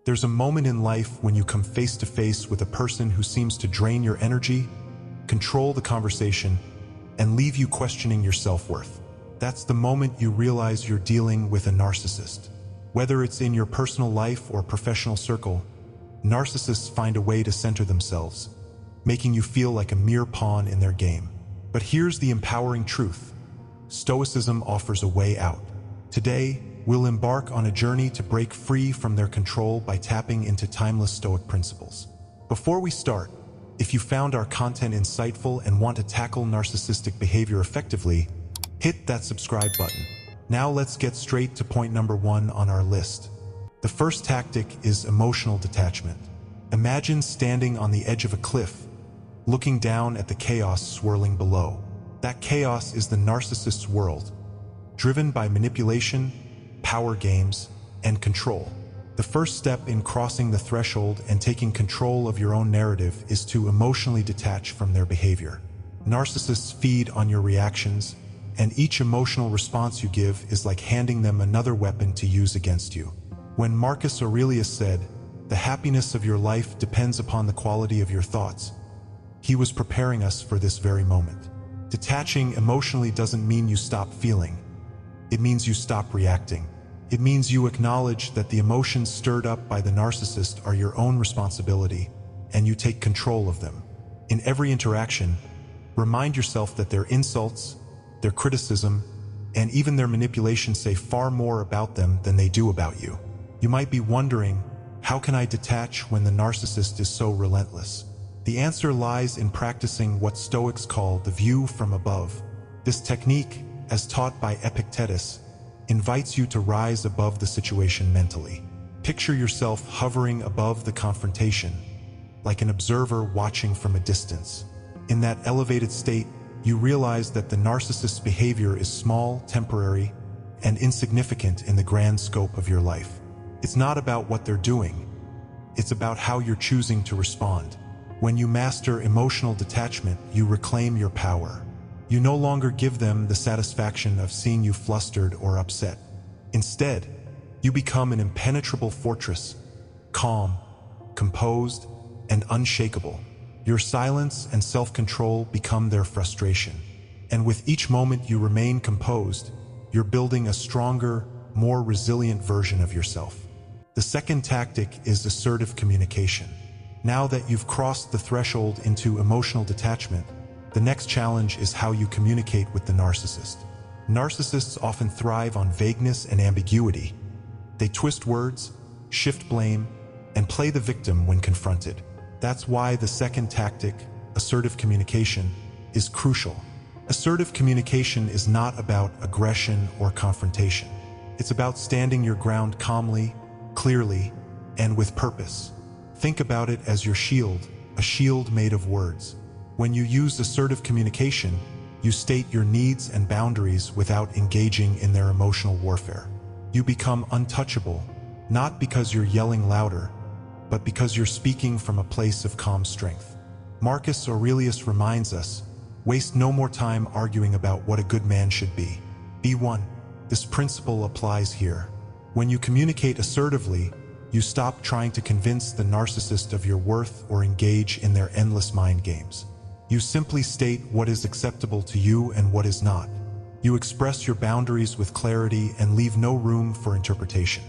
There's a moment in life when you come face to face with a person who seems to drain your energy, control the conversation, and leave you questioning your self-worth. That's the moment you realize you're dealing with a narcissist. Whether it's in your personal life or professional circle, narcissists find a way to center themselves, making you feel like a mere pawn in their game. But here's the empowering truth. Stoicism offers a way out. Today, we'll embark on a journey to break free from their control by tapping into timeless Stoic principles. Before we start, if you found our content insightful and want to tackle narcissistic behavior effectively, hit that subscribe button. Now let's get straight to point number 1 on our list. The first tactic is emotional detachment. Imagine standing on the edge of a cliff, looking down at the chaos swirling below. That chaos is the narcissist's world, driven by manipulation, power games, and control. The first step in crossing the threshold and taking control of your own narrative is to emotionally detach from their behavior. Narcissists feed on your reactions, and each emotional response you give is like handing them another weapon to use against you. When Marcus Aurelius said, "The happiness of your life depends upon the quality of your thoughts," he was preparing us for this very moment. Detaching emotionally doesn't mean you stop feeling. It means you stop reacting. It means you acknowledge that the emotions stirred up by the narcissist are your own responsibility, and you take control of them. In every interaction, remind yourself that their insults, their criticism, and even their manipulation say far more about them than they do about you. You might be wondering, how can I detach when the narcissist is so relentless? The answer lies in practicing what Stoics call the view from above. This technique, as taught by Epictetus, invites you to rise above the situation mentally. Picture yourself hovering above the confrontation, like an observer watching from a distance. In that elevated state, you realize that the narcissist's behavior is small, temporary, and insignificant in the grand scope of your life. It's not about what they're doing. It's about how you're choosing to respond. When you master emotional detachment, you reclaim your power. You no longer give them the satisfaction of seeing you flustered or upset. Instead, you become an impenetrable fortress, calm, composed, and unshakable. Your silence and self-control become their frustration. And with each moment you remain composed, you're building a stronger, more resilient version of yourself. The second tactic is assertive communication. Now that you've crossed the threshold into emotional detachment, the next challenge is how you communicate with the narcissist. Narcissists often thrive on vagueness and ambiguity. They twist words, shift blame, and play the victim when confronted. That's why the second tactic, assertive communication, is crucial. Assertive communication is not about aggression or confrontation. It's about standing your ground calmly, clearly, and with purpose. Think about it as your shield, a shield made of words. When you use assertive communication, you state your needs and boundaries without engaging in their emotional warfare. You become untouchable, not because you're yelling louder, but because you're speaking from a place of calm strength. Marcus Aurelius reminds us, waste no more time arguing about what a good man should be. Be one. This principle applies here. When you communicate assertively, you stop trying to convince the narcissist of your worth or engage in their endless mind games. You simply state what is acceptable to you and what is not. You express your boundaries with clarity and leave no room for interpretation.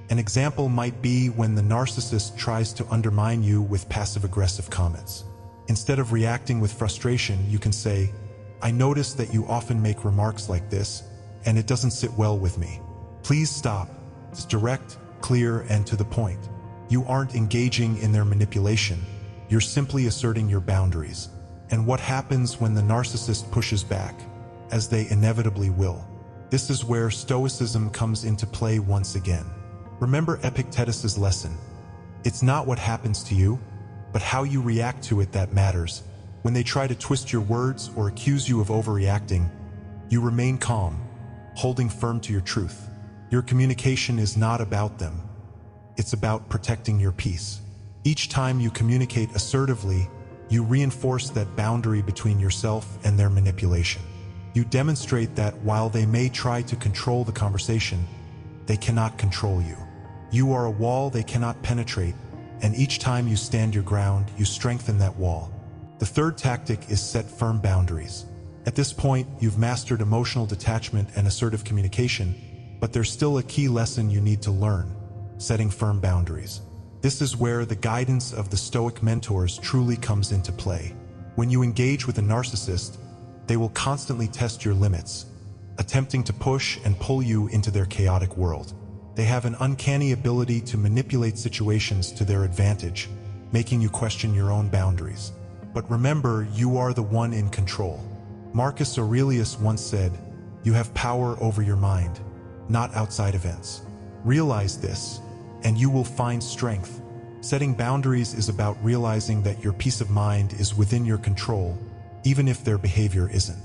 An example might be when the narcissist tries to undermine you with passive-aggressive comments. Instead of reacting with frustration, you can say, "I notice that you often make remarks like this, and it doesn't sit well with me. Please stop." It's direct, clear, and to the point. You aren't engaging in their manipulation. You're simply asserting your boundaries. And what happens when the narcissist pushes back, as they inevitably will? This is where Stoicism comes into play once again. Remember Epictetus's lesson. It's not what happens to you, but how you react to it that matters. When they try to twist your words or accuse you of overreacting, you remain calm, holding firm to your truth. Your communication is not about them. It's about protecting your peace. Each time you communicate assertively, you reinforce that boundary between yourself and their manipulation. You demonstrate that while they may try to control the conversation, they cannot control you. You are a wall they cannot penetrate, and each time you stand your ground, you strengthen that wall. The third tactic is set firm boundaries. At this point, you've mastered emotional detachment and assertive communication, but there's still a key lesson you need to learn: setting firm boundaries. This is where the guidance of the Stoic mentors truly comes into play. When you engage with a narcissist, they will constantly test your limits, attempting to push and pull you into their chaotic world. They have an uncanny ability to manipulate situations to their advantage, making you question your own boundaries. But remember, you are the one in control. Marcus Aurelius once said, "You have power over your mind, not outside events." Realize this, and you will find strength. Setting boundaries is about realizing that your peace of mind is within your control, even if their behavior isn't.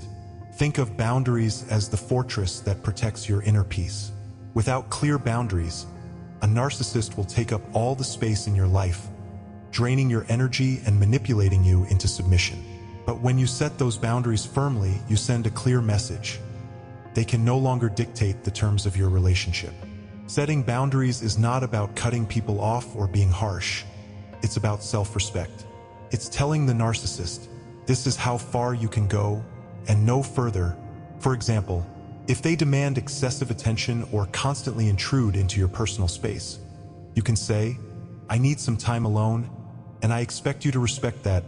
Think of boundaries as the fortress that protects your inner peace. Without clear boundaries, a narcissist will take up all the space in your life, draining your energy and manipulating you into submission. But when you set those boundaries firmly, you send a clear message. They can no longer dictate the terms of your relationship. Setting boundaries is not about cutting people off or being harsh. It's about self-respect. It's telling the narcissist, this is how far you can go, and no further. For example, if they demand excessive attention or constantly intrude into your personal space, you can say, "I need some time alone, and I expect you to respect that."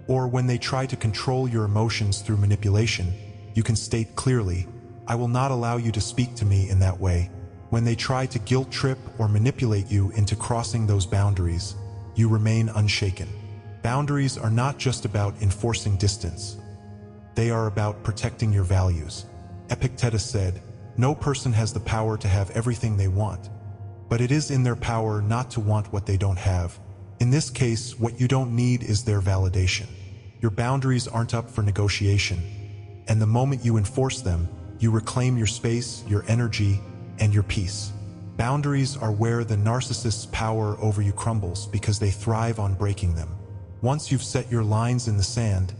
Or when they try to control your emotions through manipulation, you can state clearly, "I will not allow you to speak to me in that way." When they try to guilt trip or manipulate you into crossing those boundaries, you remain unshaken. Boundaries are not just about enforcing distance. They are about protecting your values. Epictetus said, "No person has the power to have everything they want, but it is in their power not to want what they don't have." In this case, what you don't need is their validation. Your boundaries aren't up for negotiation, and the moment you enforce them, you reclaim your space, your energy, and your peace. Boundaries are where the narcissist's power over you crumbles because they thrive on breaking them. Once you've set your lines in the sand,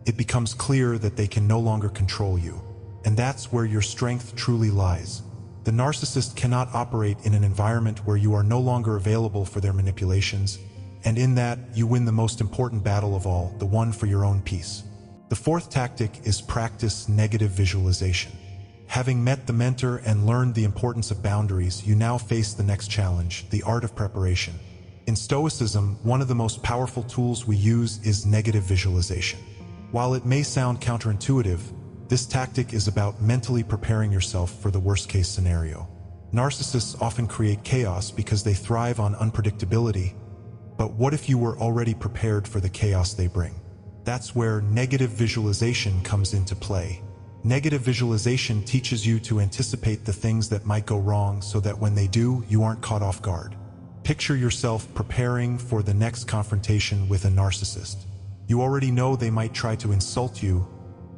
it becomes clear that they can no longer control you. And that's where your strength truly lies. The narcissist cannot operate in an environment where you are no longer available for their manipulations, and in that, you win the most important battle of all, the one for your own peace. The fourth tactic is practice negative visualization. Having met the mentor and learned the importance of boundaries, you now face the next challenge, the art of preparation. In Stoicism, one of the most powerful tools we use is negative visualization. While it may sound counterintuitive, this tactic is about mentally preparing yourself for the worst-case scenario. Narcissists often create chaos because they thrive on unpredictability, but what if you were already prepared for the chaos they bring? That's where negative visualization comes into play. Negative visualization teaches you to anticipate the things that might go wrong so that when they do, you aren't caught off guard. Picture yourself preparing for the next confrontation with a narcissist. You already know they might try to insult you,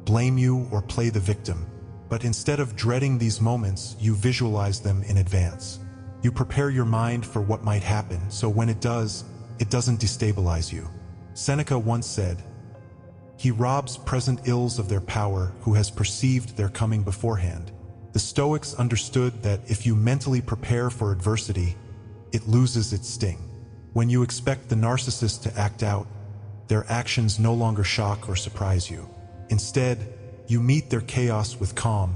blame you, or play the victim. But instead of dreading these moments, you visualize them in advance. You prepare your mind for what might happen, so when it does, it doesn't destabilize you. Seneca once said, "He robs present ills of their power who has perceived their coming beforehand." The Stoics understood that if you mentally prepare for adversity, it loses its sting. When you expect the narcissist to act out, their actions no longer shock or surprise you. Instead, you meet their chaos with calm,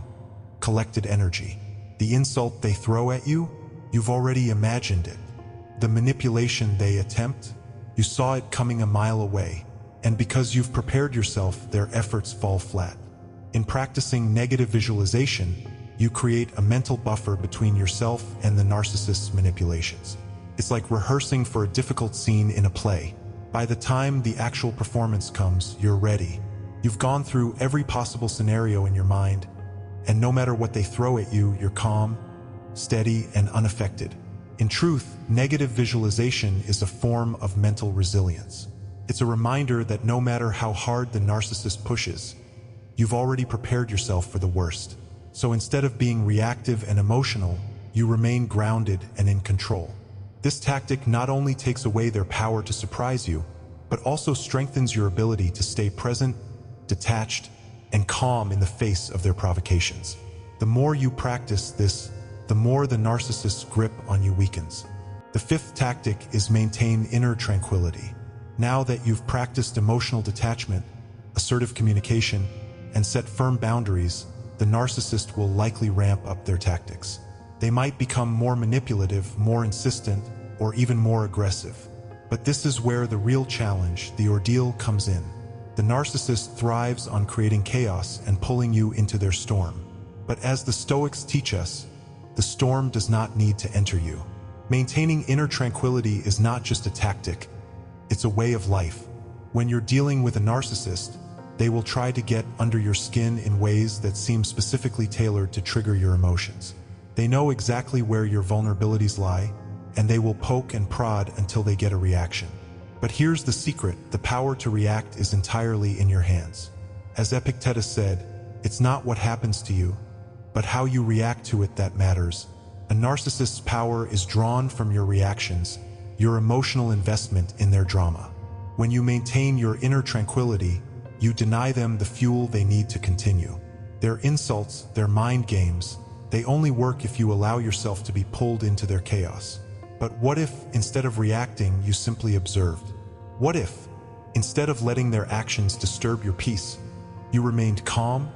collected energy. The insult they throw at you, you've already imagined it. The manipulation they attempt, you saw it coming a mile away. And because you've prepared yourself, their efforts fall flat. In practicing negative visualization, you create a mental buffer between yourself and the narcissist's manipulations. It's like rehearsing for a difficult scene in a play. By the time the actual performance comes, you're ready. You've gone through every possible scenario in your mind, and no matter what they throw at you, you're calm, steady, and unaffected. In truth, negative visualization is a form of mental resilience. It's a reminder that no matter how hard the narcissist pushes, you've already prepared yourself for the worst. So instead of being reactive and emotional, you remain grounded and in control. This tactic not only takes away their power to surprise you, but also strengthens your ability to stay present, detached, and calm in the face of their provocations. The more you practice this, the more the narcissist's grip on you weakens. The fifth tactic is maintain inner tranquility. Now that you've practiced emotional detachment, assertive communication, and set firm boundaries, the narcissist will likely ramp up their tactics. They might become more manipulative, more insistent, or even more aggressive. But this is where the real challenge, the ordeal, comes in. The narcissist thrives on creating chaos and pulling you into their storm. But as the Stoics teach us, the storm does not need to enter you. Maintaining inner tranquility is not just a tactic, it's a way of life. When you're dealing with a narcissist, they will try to get under your skin in ways that seem specifically tailored to trigger your emotions. They know exactly where your vulnerabilities lie, and they will poke and prod until they get a reaction. But here's the secret: the power to react is entirely in your hands. As Epictetus said, it's not what happens to you, but how you react to it that matters. A narcissist's power is drawn from your reactions, your emotional investment in their drama. When you maintain your inner tranquility, you deny them the fuel they need to continue. Their insults, their mind games, they only work if you allow yourself to be pulled into their chaos. But what if, instead of reacting, you simply observed? What if, instead of letting their actions disturb your peace, you remained calm,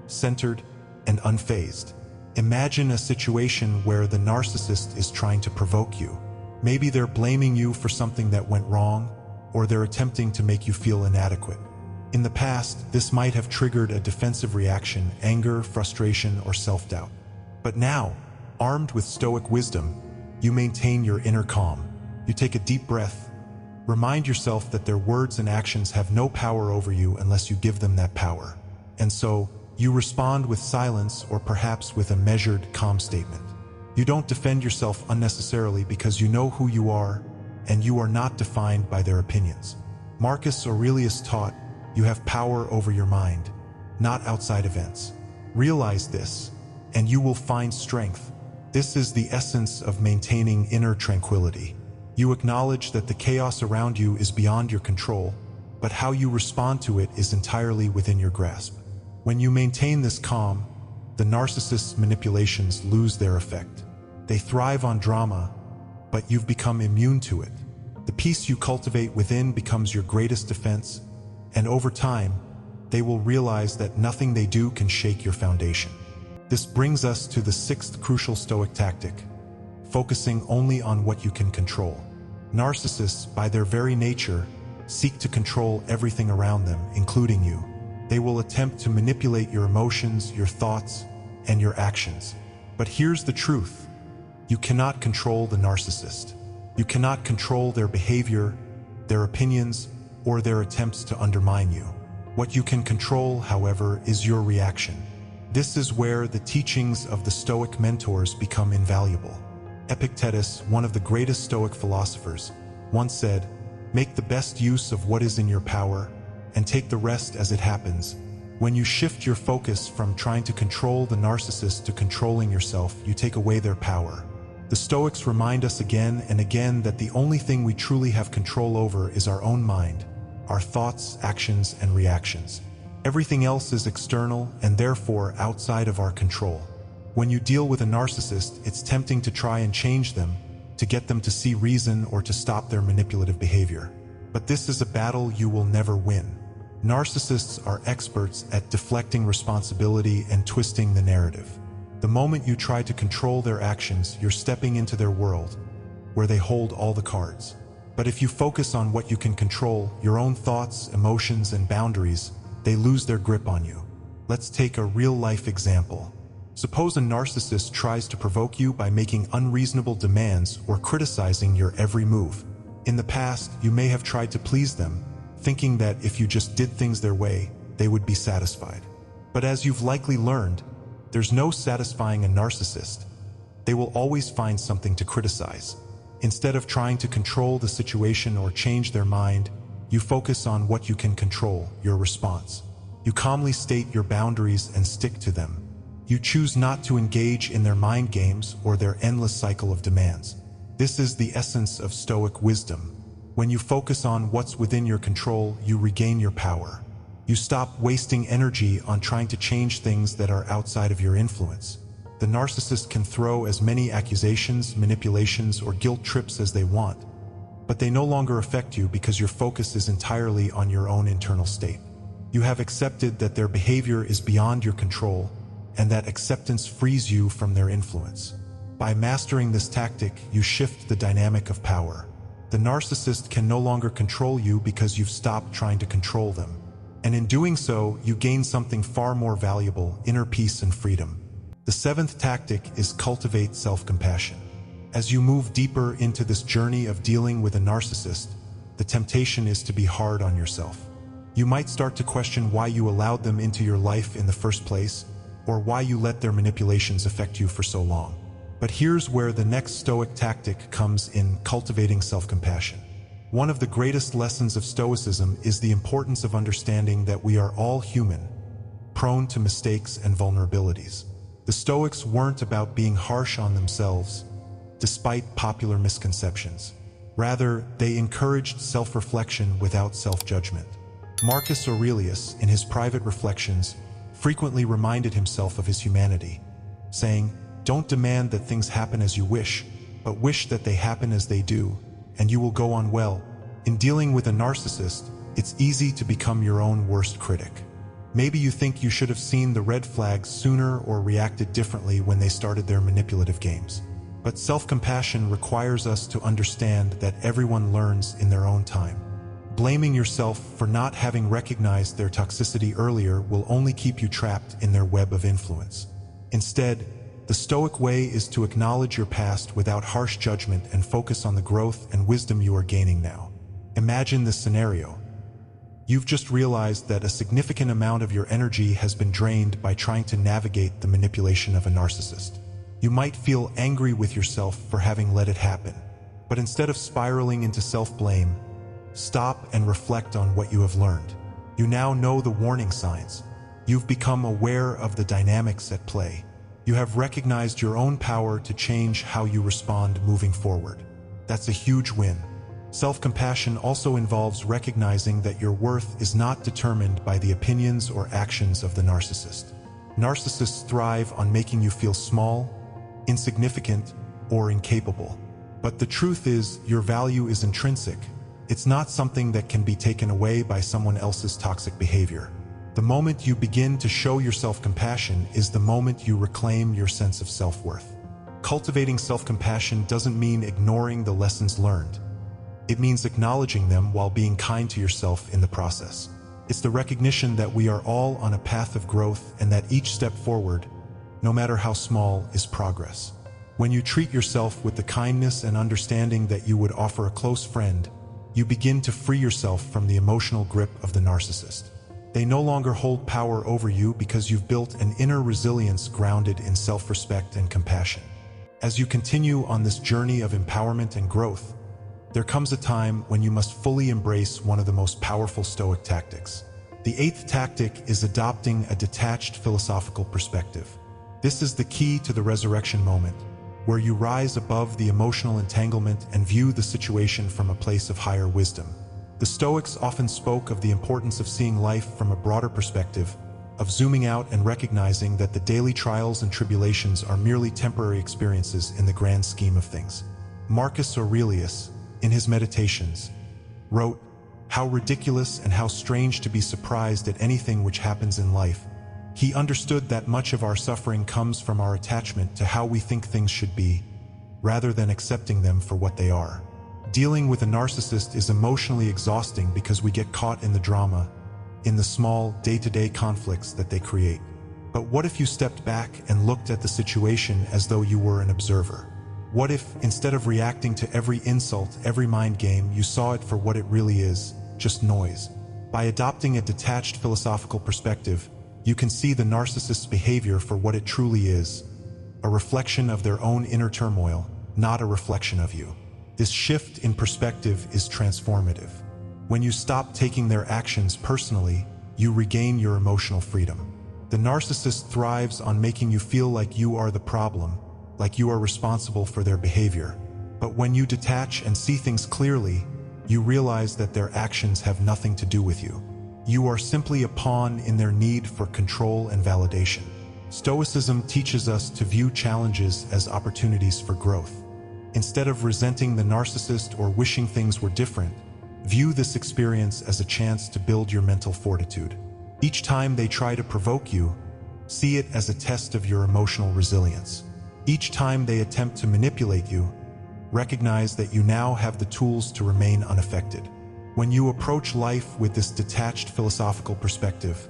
centered, and unfazed? Imagine a situation where the narcissist is trying to provoke you. Maybe they're blaming you for something that went wrong, or they're attempting to make you feel inadequate. In the past, this might have triggered a defensive reaction, anger, frustration, or self-doubt. But now, armed with Stoic wisdom, you maintain your inner calm. You take a deep breath, remind yourself that their words and actions have no power over you unless you give them that power. And so, you respond with silence or perhaps with a measured, calm statement. You don't defend yourself unnecessarily because you know who you are, and you are not defined by their opinions. Marcus Aurelius taught, you have power over your mind, not outside events. Realize this, and you will find strength. This is the essence of maintaining inner tranquility. You acknowledge that the chaos around you is beyond your control, but how you respond to it is entirely within your grasp. When you maintain this calm, the narcissist's manipulations lose their effect. They thrive on drama, but you've become immune to it. The peace you cultivate within becomes your greatest defense, and over time, they will realize that nothing they do can shake your foundation. This brings us to the sixth crucial Stoic tactic: focusing only on what you can control. Narcissists, by their very nature, seek to control everything around them, including you. They will attempt to manipulate your emotions, your thoughts, and your actions. But here's the truth: you cannot control the narcissist. You cannot control their behavior, their opinions, or their attempts to undermine you. What you can control, however, is your reaction. This is where the teachings of the Stoic mentors become invaluable. Epictetus, one of the greatest Stoic philosophers, once said, "Make the best use of what is in your power, and take the rest as it happens." When you shift your focus from trying to control the narcissist to controlling yourself, you take away their power. The Stoics remind us again and again that the only thing we truly have control over is our own mind, our thoughts, actions, and reactions. Everything else is external and therefore outside of our control. When you deal with a narcissist, it's tempting to try and change them, to get them to see reason or to stop their manipulative behavior. But this is a battle you will never win. Narcissists are experts at deflecting responsibility and twisting the narrative. The moment you try to control their actions, you're stepping into their world, where they hold all the cards. But if you focus on what you can control, your own thoughts, emotions, and boundaries, they lose their grip on you. Let's take a real-life example. Suppose a narcissist tries to provoke you by making unreasonable demands or criticizing your every move. In the past, you may have tried to please them, thinking that if you just did things their way, they would be satisfied. But as you've likely learned, there's no satisfying a narcissist. They will always find something to criticize. Instead of trying to control the situation or change their mind, you focus on what you can control, your response. You calmly state your boundaries and stick to them. You choose not to engage in their mind games or their endless cycle of demands. This is the essence of Stoic wisdom. When you focus on what's within your control, you regain your power. You stop wasting energy on trying to change things that are outside of your influence. The narcissist can throw as many accusations, manipulations, or guilt trips as they want, but they no longer affect you because your focus is entirely on your own internal state. You have accepted that their behavior is beyond your control, and that acceptance frees you from their influence. By mastering this tactic, you shift the dynamic of power. The narcissist can no longer control you because you've stopped trying to control them. And in doing so, you gain something far more valuable: inner peace and freedom. The seventh tactic is cultivate self-compassion. As you move deeper into this journey of dealing with a narcissist, the temptation is to be hard on yourself. You might start to question why you allowed them into your life in the first place, or why you let their manipulations affect you for so long. But here's where the next Stoic tactic comes in: cultivating self-compassion. One of the greatest lessons of Stoicism is the importance of understanding that we are all human, prone to mistakes and vulnerabilities. The Stoics weren't about being harsh on themselves, despite popular misconceptions. Rather, they encouraged self-reflection without self-judgment. Marcus Aurelius, in his private reflections, frequently reminded himself of his humanity, saying, "Don't demand that things happen as you wish, but wish that they happen as they do, and you will go on well." In dealing with a narcissist, it's easy to become your own worst critic. Maybe you think you should have seen the red flags sooner or reacted differently when they started their manipulative games. But self-compassion requires us to understand that everyone learns in their own time. Blaming yourself for not having recognized their toxicity earlier will only keep you trapped in their web of influence. Instead, the Stoic way is to acknowledge your past without harsh judgment and focus on the growth and wisdom you are gaining now. Imagine this scenario. You've just realized that a significant amount of your energy has been drained by trying to navigate the manipulation of a narcissist. You might feel angry with yourself for having let it happen, but instead of spiraling into self-blame, stop and reflect on what you have learned. You now know the warning signs. You've become aware of the dynamics at play. You have recognized your own power to change how you respond moving forward. That's a huge win. Self-compassion also involves recognizing that your worth is not determined by the opinions or actions of the narcissist. Narcissists thrive on making you feel small, insignificant, or incapable. But the truth is, your value is intrinsic. It's not something that can be taken away by someone else's toxic behavior. The moment you begin to show yourself compassion is the moment you reclaim your sense of self-worth. Cultivating self-compassion doesn't mean ignoring the lessons learned. It means acknowledging them while being kind to yourself in the process. It's the recognition that we are all on a path of growth and that each step forward, no matter how small, is progress. When you treat yourself with the kindness and understanding that you would offer a close friend, you begin to free yourself from the emotional grip of the narcissist. They no longer hold power over you because you've built an inner resilience grounded in self-respect and compassion. As you continue on this journey of empowerment and growth, there comes a time when you must fully embrace one of the most powerful Stoic tactics. The eighth tactic is adopting a detached philosophical perspective. This is the key to the resurrection moment, where you rise above the emotional entanglement and view the situation from a place of higher wisdom. The Stoics often spoke of the importance of seeing life from a broader perspective, of zooming out and recognizing that the daily trials and tribulations are merely temporary experiences in the grand scheme of things. Marcus Aurelius, in his Meditations, wrote, "How ridiculous and how strange to be surprised at anything which happens in life." He understood that much of our suffering comes from our attachment to how we think things should be, rather than accepting them for what they are. Dealing with a narcissist is emotionally exhausting because we get caught in the drama, in the small, day-to-day conflicts that they create. But what if you stepped back and looked at the situation as though you were an observer? What if, instead of reacting to every insult, every mind game, you saw it for what it really is, just noise? By adopting a detached philosophical perspective, you can see the narcissist's behavior for what it truly is, a reflection of their own inner turmoil, not a reflection of you. This shift in perspective is transformative. When you stop taking their actions personally, you regain your emotional freedom. The narcissist thrives on making you feel like you are the problem, like you are responsible for their behavior. But when you detach and see things clearly, you realize that their actions have nothing to do with you. You are simply a pawn in their need for control and validation. Stoicism teaches us to view challenges as opportunities for growth. Instead of resenting the narcissist or wishing things were different, view this experience as a chance to build your mental fortitude. Each time they try to provoke you, see it as a test of your emotional resilience. Each time they attempt to manipulate you, recognize that you now have the tools to remain unaffected. When you approach life with this detached philosophical perspective,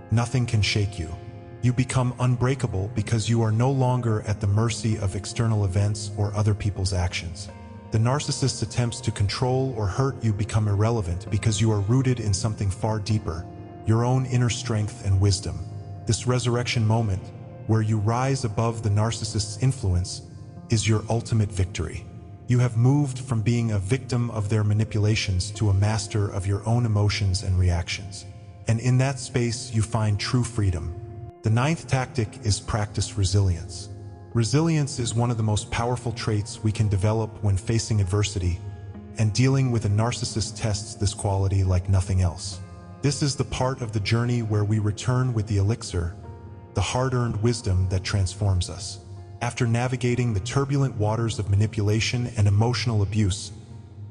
nothing can shake you. You become unbreakable because you are no longer at the mercy of external events or other people's actions. The narcissist's attempts to control or hurt you become irrelevant because you are rooted in something far deeper, your own inner strength and wisdom. This resurrection moment, where you rise above the narcissist's influence, is your ultimate victory. You have moved from being a victim of their manipulations to a master of your own emotions and reactions. And in that space, you find true freedom. The ninth tactic is practice resilience. Resilience is one of the most powerful traits we can develop when facing adversity, and dealing with a narcissist tests this quality like nothing else. This is the part of the journey where we return with the elixir, the hard-earned wisdom that transforms us. After navigating the turbulent waters of manipulation and emotional abuse,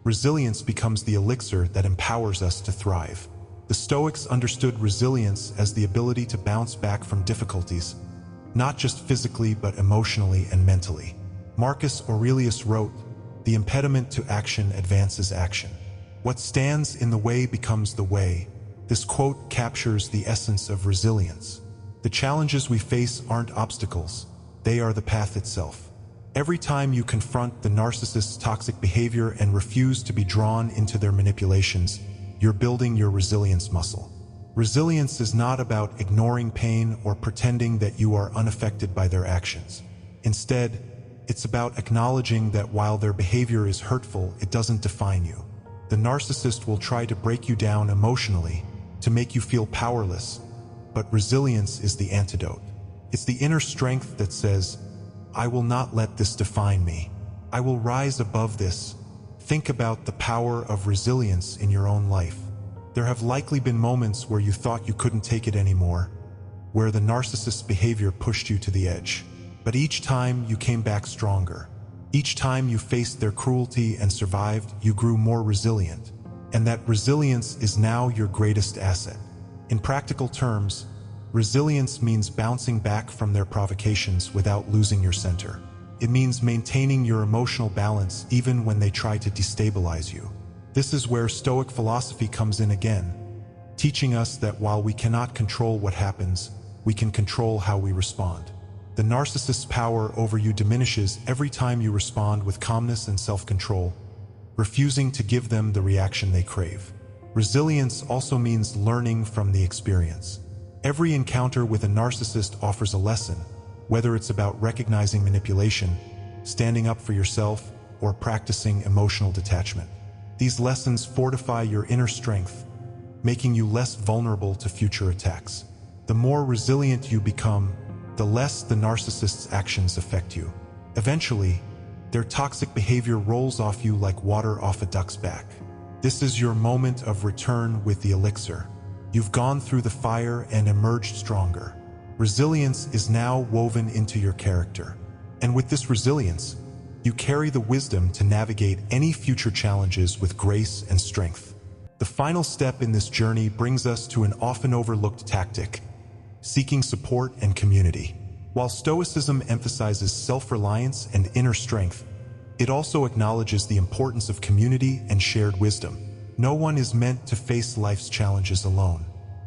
resilience becomes the elixir that empowers us to thrive. The Stoics understood resilience as the ability to bounce back from difficulties, not just physically but emotionally and mentally. Marcus Aurelius wrote, "The impediment to action advances action. What stands in the way becomes the way." This quote captures the essence of resilience. The challenges we face aren't obstacles, they are the path itself. Every time you confront the narcissist's toxic behavior and refuse to be drawn into their manipulations, you're building your resilience muscle. Resilience is not about ignoring pain or pretending that you are unaffected by their actions. Instead, it's about acknowledging that while their behavior is hurtful, it doesn't define you. The narcissist will try to break you down emotionally, to make you feel powerless, but resilience is the antidote. It's the inner strength that says, "I will not let this define me. I will rise above this." Think about the power of resilience in your own life. There have likely been moments where you thought you couldn't take it anymore, where the narcissist's behavior pushed you to the edge. But each time you came back stronger. Each time you faced their cruelty and survived, you grew more resilient. And that resilience is now your greatest asset. In practical terms, resilience means bouncing back from their provocations without losing your center. It means maintaining your emotional balance even when they try to destabilize you. This is where Stoic philosophy comes in again, teaching us that while we cannot control what happens, we can control how we respond. The narcissist's power over you diminishes every time you respond with calmness and self-control, refusing to give them the reaction they crave. Resilience also means learning from the experience. Every encounter with a narcissist offers a lesson, whether it's about recognizing manipulation, standing up for yourself, or practicing emotional detachment. These lessons fortify your inner strength, making you less vulnerable to future attacks. The more resilient you become, the less the narcissist's actions affect you. Eventually, their toxic behavior rolls off you like water off a duck's back. This is your moment of return with the elixir. You've gone through the fire and emerged stronger. Resilience is now woven into your character. And with this resilience, you carry the wisdom to navigate any future challenges with grace and strength. The final step in this journey brings us to an often overlooked tactic: seeking support and community. While Stoicism emphasizes self-reliance and inner strength, it also acknowledges the importance of community and shared wisdom. No one is meant to face life's challenges alone.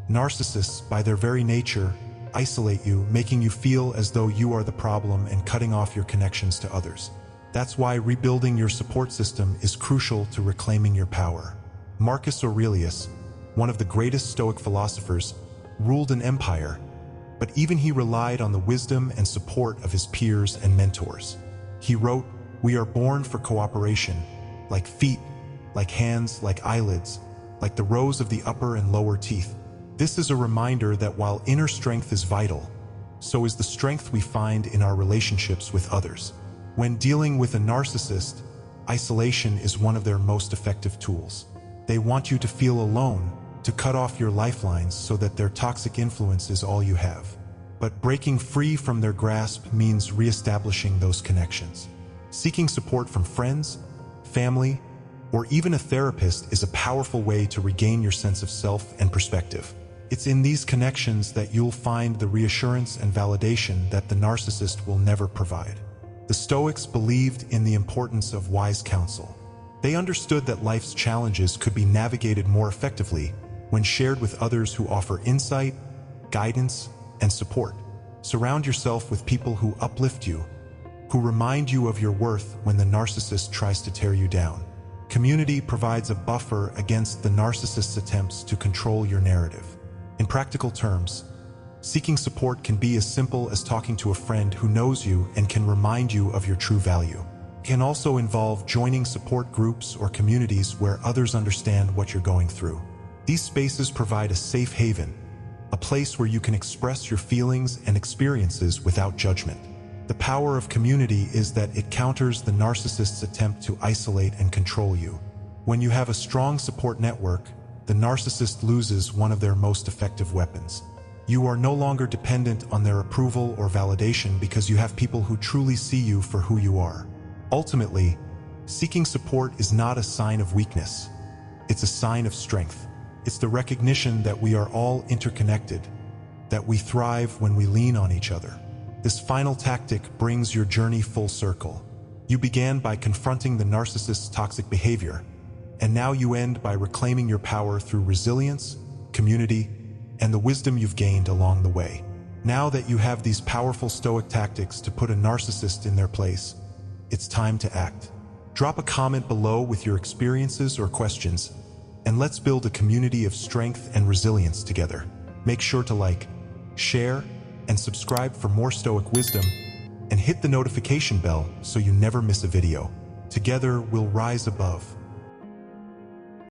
Narcissists, by their very nature, isolate you, making you feel as though you are the problem and cutting off your connections to others. That's why rebuilding your support system is crucial to reclaiming your power. Marcus Aurelius, one of the greatest Stoic philosophers, ruled an empire, but even he relied on the wisdom and support of his peers and mentors. He wrote, "We are born for cooperation, like feet, like hands, like eyelids, like the rows of the upper and lower teeth." This is a reminder that while inner strength is vital, so is the strength we find in our relationships with others. When dealing with a narcissist, isolation is one of their most effective tools. They want you to feel alone, to cut off your lifelines so that their toxic influence is all you have. but breaking free from their grasp means reestablishing those connections. Seeking support from friends, family, or even a therapist is a powerful way to regain your sense of self and perspective. It's in these connections that you'll find the reassurance and validation that the narcissist will never provide. The Stoics believed in the importance of wise counsel. They understood that life's challenges could be navigated more effectively when shared with others who offer insight, guidance, and support. Surround yourself with people who uplift you, who remind you of your worth when the narcissist tries to tear you down. Community provides a buffer against the narcissist's attempts to control your narrative. In practical terms, seeking support can be as simple as talking to a friend who knows you and can remind you of your true value. It can also involve joining support groups or communities where others understand what you're going through. These spaces provide a safe haven, a place where you can express your feelings and experiences without judgment. The power of community is that it counters the narcissist's attempt to isolate and control you. When you have a strong support network, the narcissist loses one of their most effective weapons. You are no longer dependent on their approval or validation because you have people who truly see you for who you are. Ultimately, seeking support is not a sign of weakness. It's a sign of strength. It's the recognition that we are all interconnected, that we thrive when we lean on each other. This final tactic brings your journey full circle. You began by confronting the narcissist's toxic behavior, and now you end by reclaiming your power through resilience, community, and the wisdom you've gained along the way. Now that you have these powerful Stoic tactics to put a narcissist in their place, it's time to act. Drop a comment below with your experiences or questions, and let's build a community of strength and resilience together. Make sure to like, share, and subscribe for more Stoic wisdom, and hit the notification bell so you never miss a video. Together, we'll rise above.